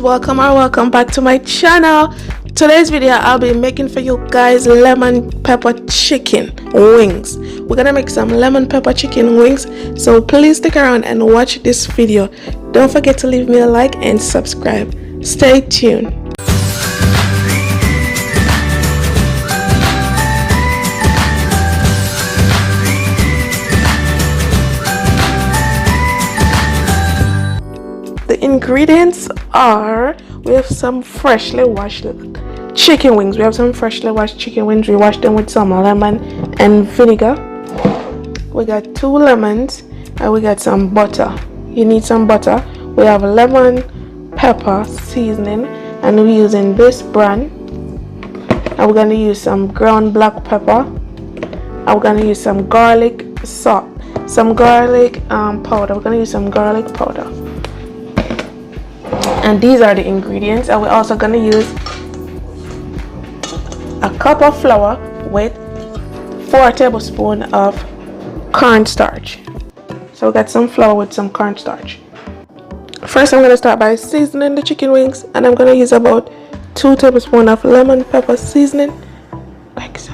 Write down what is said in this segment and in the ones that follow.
welcome or welcome back to my channel. Today's video I'll be making for you guys lemon pepper chicken wings. We're gonna make some lemon pepper chicken wings, so please stick around and watch this video. Don't forget to leave me a like and subscribe. Stay tuned. The ingredients are, we have some freshly washed chicken wings. We wash them with some lemon and vinegar. We got 2 lemons and we got some butter. You need some butter. We have lemon pepper seasoning and we're using this brand. And we're going to use some ground black pepper. And we're going to use some garlic salt, some garlic powder. We're going to use some garlic powder. And these are the ingredients. And we're also going to use a cup of flour with 4 tablespoons of cornstarch. So we got some flour with some cornstarch. First I'm going to start by seasoning the chicken wings, and I'm going to use about 2 tablespoons of lemon pepper seasoning, like so.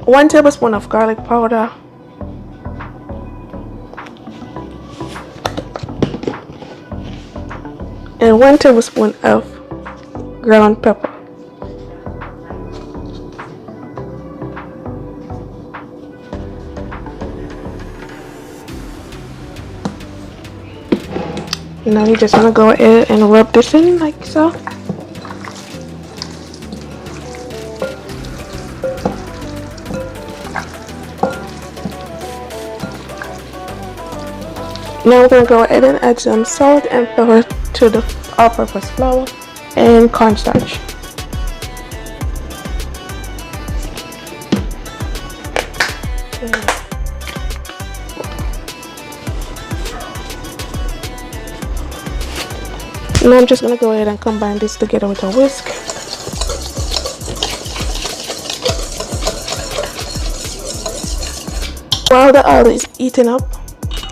One tablespoon of garlic powder, and 1 tablespoon of ground pepper. Now you just want to go ahead and rub this in like so. Now we're going to go ahead and add some salt and pepper to the all-purpose flour and cornstarch. Now I'm just going to go ahead and combine this together with a whisk. While the oil is heating up,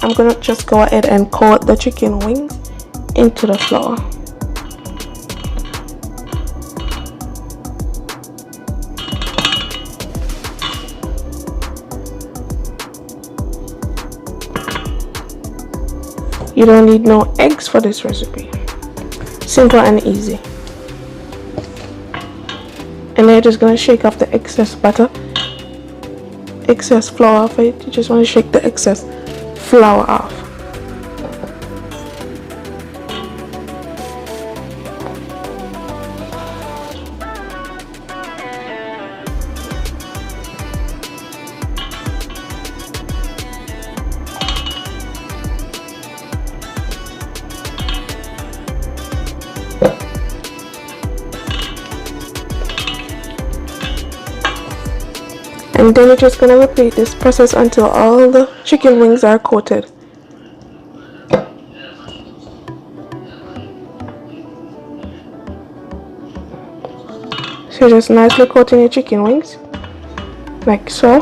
I'm going to just go ahead and coat the chicken wings into the flour. You don't need no eggs for this recipe. Simple and easy. And then you're just going to shake off the excess butter, excess flour off it. You just want to shake the excess flour off. And then you're just going to repeat this process until all the chicken wings are coated. So just nicely coating your chicken wings like so.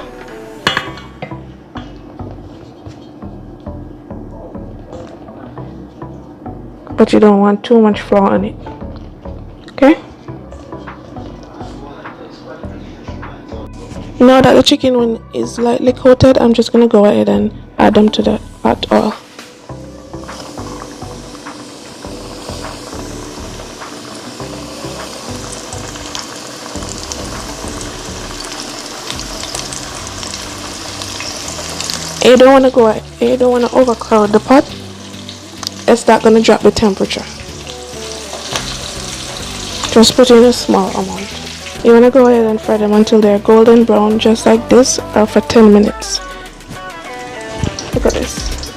But you don't want too much flour on it. Okay? Now that the chicken wing is lightly coated, I'm just going to go ahead and add them to the hot oil. You don't want to overcrowd the pot. It's not going to drop the temperature. Just put in a small amount. You want to go ahead and fry them until they're golden brown, just like this, or for 10 minutes. Look at this.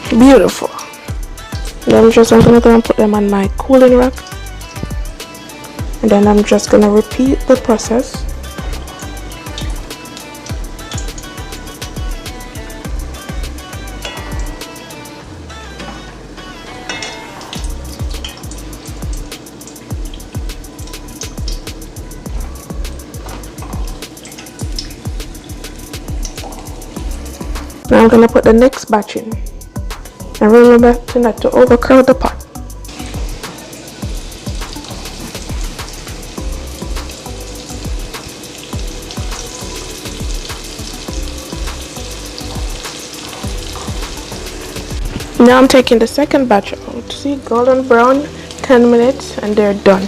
Beautiful. Then I'm going to go and put them on my cooling rack. And then I'm just going to repeat the process. Now I'm gonna put the next batch in. And remember to not to overcrowd the pot. Now I'm taking the second batch out. See, golden brown, 10 minutes, and they're done.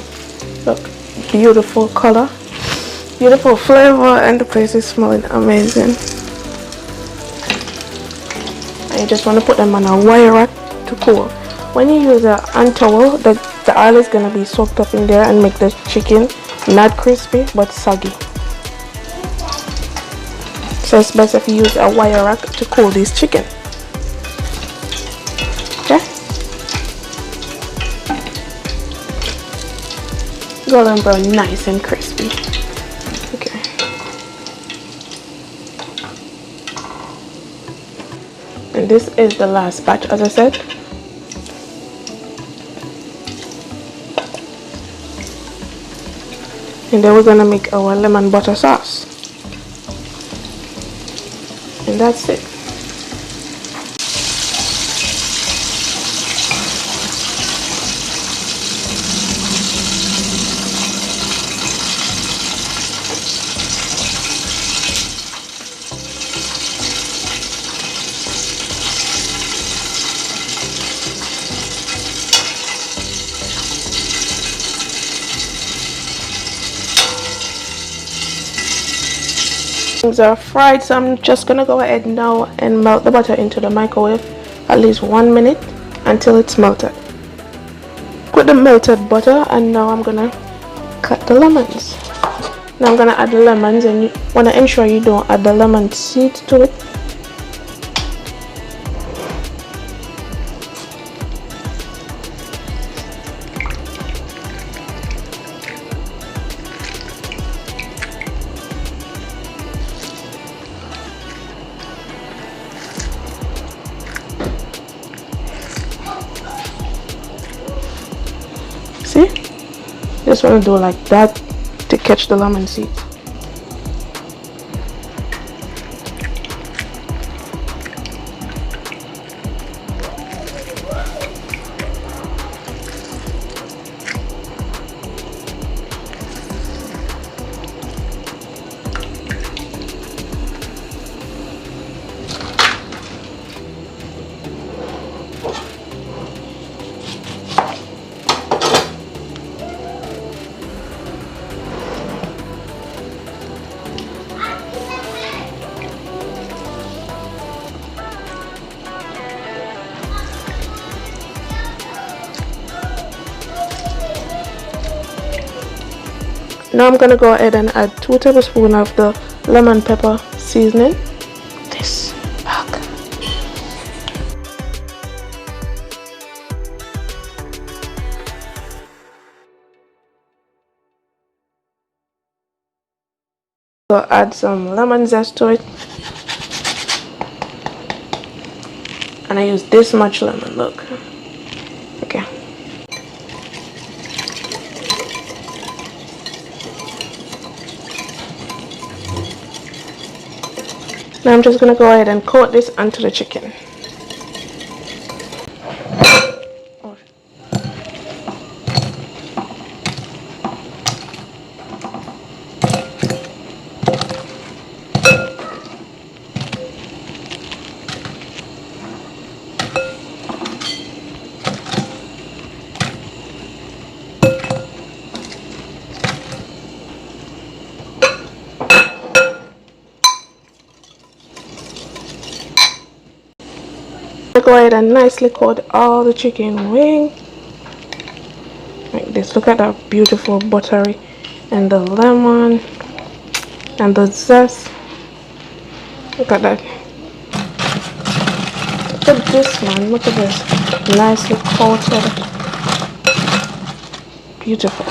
Look, beautiful color, beautiful flavor, and the place is smelling amazing. And you just want to put them on a wire rack to cool. When you use a hand towel, the oil is going to be soaked up in there and make the chicken not crispy but soggy. So it's best if you use a wire rack to cool this chicken. Okay? Golden brown, nice and crispy. Okay. And this is the last batch, as I said. And then we're gonna make our lemon butter sauce. And that's it. Things are fried, so I'm just gonna go ahead now and melt the butter into the microwave at least 1 minute until it's melted. Put the melted butter, and now I'm gonna cut the lemons. Now I'm gonna add the lemons, and you want to ensure you don't add the lemon seeds to it. See? Just want to do like that to catch the lemon seeds. Now I'm gonna go ahead and add 2 tablespoons of the lemon pepper seasoning. This bag. So add some lemon zest to it. And I use this much lemon, look. Okay. Now I'm just going to go ahead and coat this onto the chicken. Go ahead and nicely coat all the chicken wing like this. Look at that beautiful buttery, and the lemon and the zest. Look at that. Look at this, man. Look at this. Nicely coated. Beautiful.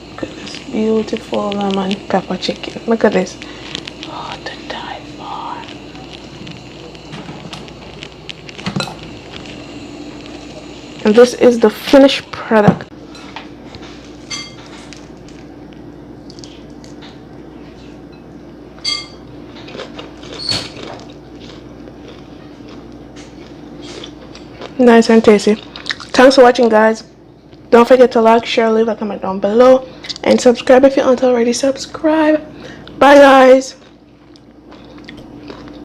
Look at this beautiful lemon pepper chicken. Look at this. And this is the finished product. Nice and tasty. Thanks for watching, guys. Don't forget to like, share, leave a comment down below, and subscribe if you aren't already subscribed. Bye, guys.